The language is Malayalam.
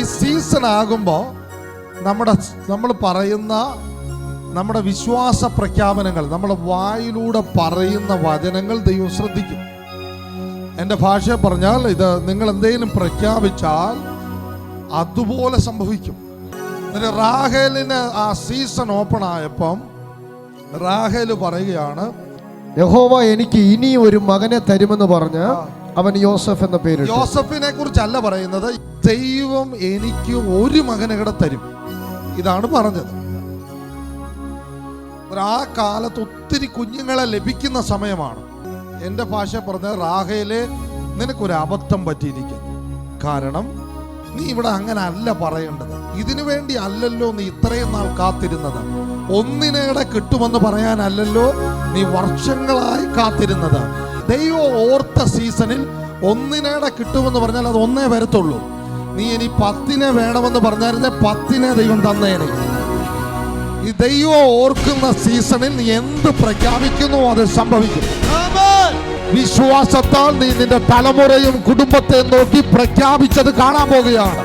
ഈ സീസൺ ആകുമ്പോൾ നമ്മൾ പറയുന്ന നമ്മുടെ വിശ്വാസ പ്രഖ്യാപനങ്ങൾ, നമ്മുടെ വായിലൂടെ പറയുന്ന വചനങ്ങൾ ദൈവം ശ്രദ്ധിക്കും. എൻ്റെ ഭാഷ പറഞ്ഞാൽ, ഇത് നിങ്ങൾ എന്തെങ്കിലും പ്രഖ്യാപിച്ചാൽ അതുപോലെ സംഭവിക്കും. റാഹേലിന് ആ സീസൺ ഓപ്പൺ ആയപ്പം റാഹേൽ പറയുകയാണ്, യഹോവ എനിക്ക് ഇനി ഒരു മകനെ തരുമെന്ന് പറഞ്ഞ് അവൻ യോസഫ് എന്ന പേര്. യോസഫിനെ കുറിച്ചല്ല പറയുന്നത്, ദൈവം എനിക്ക് ഒരു മകനെ കൂടെ തരും, ഇതാണ് പറഞ്ഞത്. ആ കാലത്ത് ഒത്തിരി കുഞ്ഞുങ്ങളെ ലഭിക്കുന്ന സമയമാണ്. എൻ്റെ ഭാഷ പറഞ്ഞ, റാഹേലെ നിനക്കൊരു അബദ്ധം പറ്റിയിരിക്കുന്നു. കാരണം നീ ഇവിടെ അങ്ങനെ അല്ല പറയേണ്ടത്. ഇതിനു വേണ്ടി അല്ലല്ലോ നീ ഇത്രയും നാൾ കാത്തിരുന്നത്. ഒന്നിനേടെ കിട്ടുമെന്ന് പറയാനല്ലല്ലോ നീ വർഷങ്ങളായി കാത്തിരുന്നത്. ദൈവം ഓർത്ത സീസണിൽ ഒന്നിനേടെ കിട്ടുമെന്ന് പറഞ്ഞാൽ അത് ഒന്നേ വരത്തുള്ളൂ. നീ ഇനി 10 വേണമെന്ന് പറഞ്ഞാൽ 10 ദൈവം തന്നേനെ. ഈ ദൈവം ഓർക്കുന്ന സീസണിൽ നീ എന്ത് പ്രഖ്യാപിക്കുന്നു അത് സംഭവിക്കും. വിശ്വാസത്താൽ നീ നിന്റെ തലമുറയും കുടുംബത്തെ നോക്കി പ്രഖ്യാപിച്ചത് കാണാൻ പോകുകയാണ്.